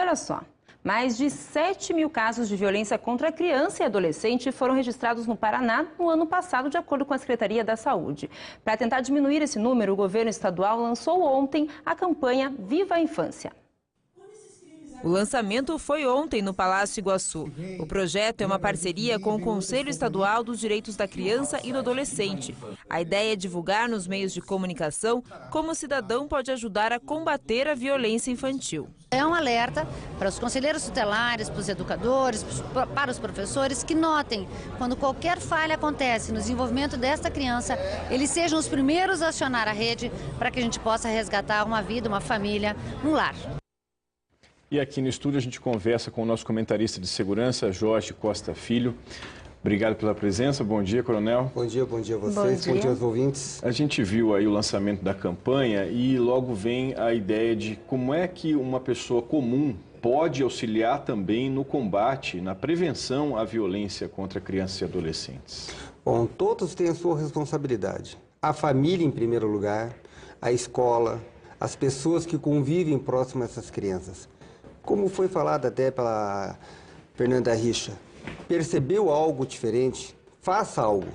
olha só, mais de 7 mil casos de violência contra a criança e adolescente foram registrados no Paraná no ano passado, de acordo com a Secretaria da Saúde. Para tentar diminuir esse número, o governo estadual lançou ontem a campanha Viva a Infância. O lançamento foi ontem no Palácio Iguaçu. O projeto é uma parceria com o Conselho Estadual dos Direitos da Criança e do Adolescente. A ideia é divulgar nos meios de comunicação como o cidadão pode ajudar a combater a violência infantil. É um alerta para os conselheiros tutelares, para os educadores, para os professores que notem quando qualquer falha acontece no desenvolvimento desta criança, eles sejam os primeiros a acionar a rede para que a gente possa resgatar uma vida, uma família, um lar. E aqui no estúdio a gente conversa com o nosso comentarista de segurança, Jorge Costa Filho. Obrigado pela presença. Bom dia, coronel. Bom dia a vocês, bom dia aos ouvintes. A gente viu aí o lançamento da campanha e logo vem a ideia de como é que uma pessoa comum pode auxiliar também no combate, na prevenção à violência contra crianças e adolescentes. Bom, todos têm a sua responsabilidade. A família em primeiro lugar, a escola, as pessoas que convivem próximo a essas crianças. Como foi falado até pela Fernanda Richa, percebeu algo diferente, faça algo.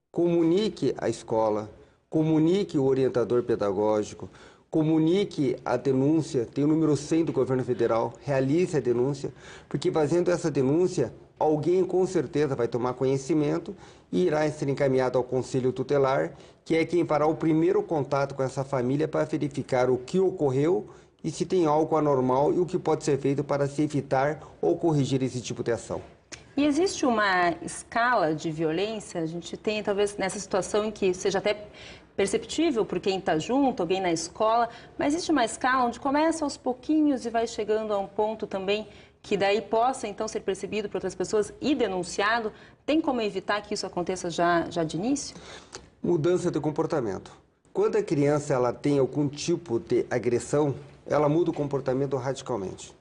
Comunique a escola, comunique o orientador pedagógico, comunique a denúncia, tem o número 100 do governo federal, realize a denúncia, porque fazendo essa denúncia, alguém com certeza vai tomar conhecimento e irá ser encaminhado ao conselho tutelar, que é quem fará o primeiro contato com essa família para verificar o que ocorreu e se tem algo anormal e o que pode ser feito para se evitar ou corrigir esse tipo de ação. E existe uma escala de violência? A gente tem, talvez, nessa situação em que seja até perceptível por quem está junto, alguém na escola, mas existe uma escala onde começa aos pouquinhos e vai chegando a um ponto também que daí possa, então, ser percebido por outras pessoas e denunciado? Tem como evitar que isso aconteça já de início? Mudança de comportamento. Quando a criança ela tem algum tipo de agressão, ela muda o comportamento radicalmente.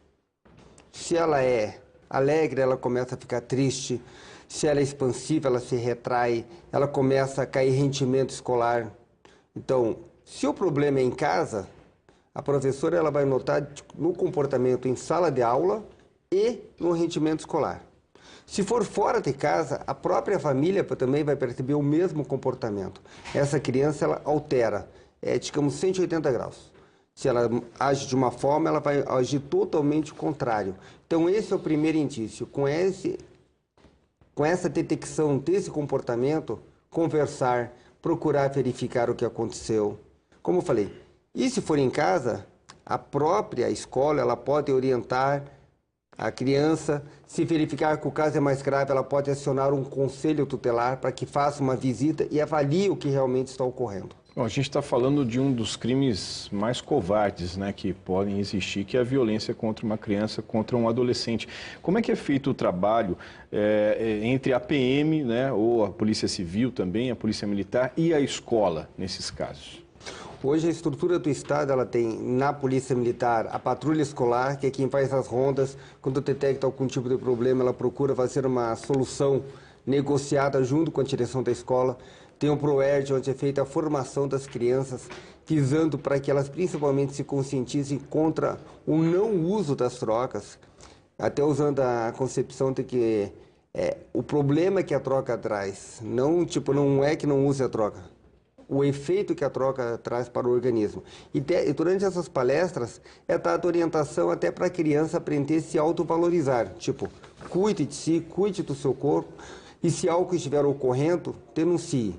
Se ela é alegre, ela começa a ficar triste. Se ela é expansiva, ela se retrai, ela começa a cair rendimento escolar. Então, se o problema é em casa, a professora ela vai notar no comportamento em sala de aula e no rendimento escolar. Se for fora de casa, a própria família também vai perceber o mesmo comportamento. Essa criança ela altera, digamos, 180 graus. Se ela age de uma forma, ela vai agir totalmente o contrário. Então, esse é o primeiro indício. Com essa detecção desse comportamento, conversar, procurar verificar o que aconteceu. Como eu falei, e se for em casa, a própria escola ela pode orientar a criança. Se verificar que o caso é mais grave, ela pode acionar um conselho tutelar para que faça uma visita e avalie o que realmente está ocorrendo. Bom, a gente está falando de um dos crimes mais covardes, né, que podem existir, que é a violência contra uma criança, contra um adolescente. Como é que é feito o trabalho entre a PM, né, ou a Polícia Civil também, a Polícia Militar e a escola nesses casos? Hoje a estrutura do Estado ela tem na Polícia Militar a patrulha escolar, que é quem faz as rondas. Quando detecta algum tipo de problema, ela procura fazer uma solução negociada junto com a direção da escola. Tem o ProERD, onde é feita a formação das crianças, visando para que elas principalmente se conscientizem contra o não uso das drogas, até usando a concepção de que o problema que a droga traz, não é que não use a droga, o efeito que a droga traz para o organismo. E durante essas palestras é dada orientação até para a criança aprender a se autovalorizar, cuide de si, cuide do seu corpo, e se algo estiver ocorrendo, denuncie.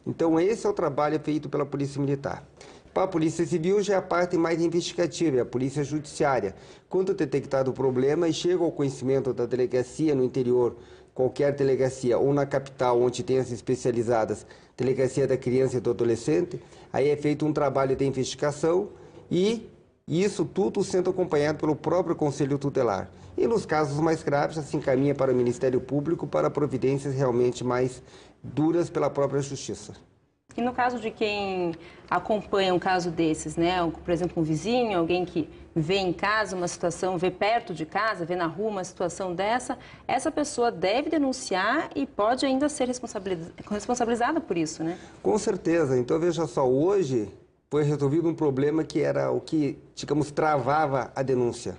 Então, esse é o trabalho feito pela Polícia Militar. Para a Polícia Civil já é a parte mais investigativa, é a Polícia Judiciária. Quando detectado o problema e chega ao conhecimento da delegacia no interior, qualquer delegacia, ou na capital, onde tem as especializadas, Delegacia da Criança e do Adolescente, aí é feito um trabalho de investigação e isso tudo sendo acompanhado pelo próprio Conselho Tutelar. E nos casos mais graves, já se encaminha para o Ministério Público para providências realmente mais duras pela própria Justiça. E no caso de quem acompanha um caso desses, né? Por exemplo, um vizinho, alguém que vê em casa uma situação, vê perto de casa, vê na rua uma situação dessa, essa pessoa deve denunciar e pode ainda ser responsabilizada por isso, né? Com certeza. Então, veja só, hoje foi resolvido um problema que era o que, digamos, travava a denúncia.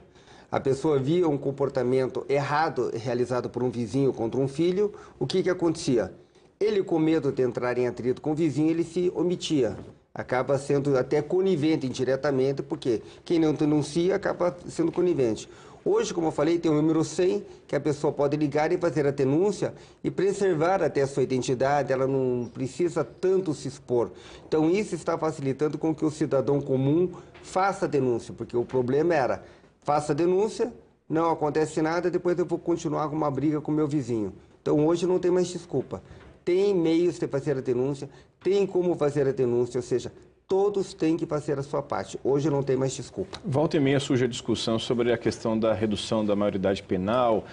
a pessoa via um comportamento errado realizado por um vizinho contra um filho, o que acontecia? Ele, com medo de entrar em atrito com o vizinho, ele se omitia. Acaba sendo até conivente indiretamente, porque quem não denuncia acaba sendo conivente. Hoje, como eu falei, tem o número 100, que a pessoa pode ligar e fazer a denúncia e preservar até a sua identidade, ela não precisa tanto se expor. Então, isso está facilitando com que o cidadão comum faça a denúncia, porque o problema era, faça a denúncia, não acontece nada, depois eu vou continuar com uma briga com o meu vizinho. Então, hoje não tem mais desculpa. Tem meios de fazer a denúncia, tem como fazer a denúncia, ou seja, todos têm que fazer a sua parte. Hoje não tem mais desculpa. Volta e meia surge a discussão sobre a questão da redução da maioridade penal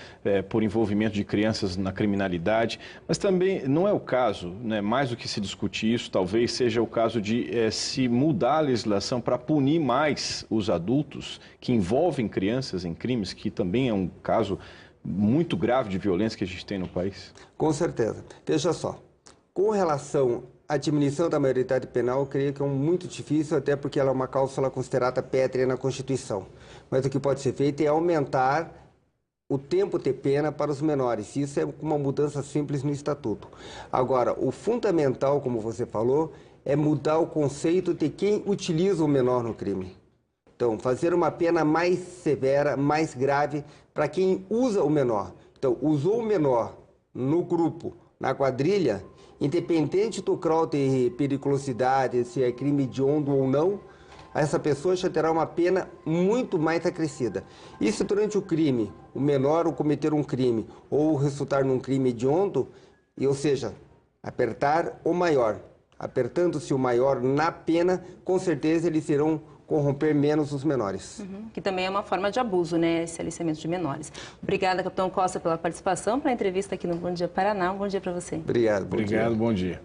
por envolvimento de crianças na criminalidade, mas também não é o caso, né, mais do que se discutir isso, talvez seja o caso de se mudar a legislação para punir mais os adultos que envolvem crianças em crimes, que também é um caso muito grave de violência que a gente tem no país. Com certeza. Veja só, com relação à diminuição da maioridade penal, eu creio que é muito difícil, até porque ela é uma cláusula considerada pétrea na Constituição. Mas o que pode ser feito é aumentar o tempo de pena para os menores. Isso é uma mudança simples no Estatuto. Agora, o fundamental, como você falou, é mudar o conceito de quem utiliza o menor no crime. Então, fazer uma pena mais severa, mais grave, para quem usa o menor. Então, usou o menor no grupo, na quadrilha, independente do grau de periculosidade, se é crime hediondo ou não, essa pessoa já terá uma pena muito mais acrescida. E se durante o crime, o menor ou cometer um crime, ou resultar num crime hediondo, ou seja, apertar o maior. Apertando-se o maior na pena, com certeza eles irão corromper menos os menores. Que também é uma forma de abuso, né, esse aliciamento de menores. Obrigada, capitão Costa, pela participação, pela entrevista aqui no Bom Dia Paraná. Um bom dia para você. Obrigado. Obrigado, bom dia.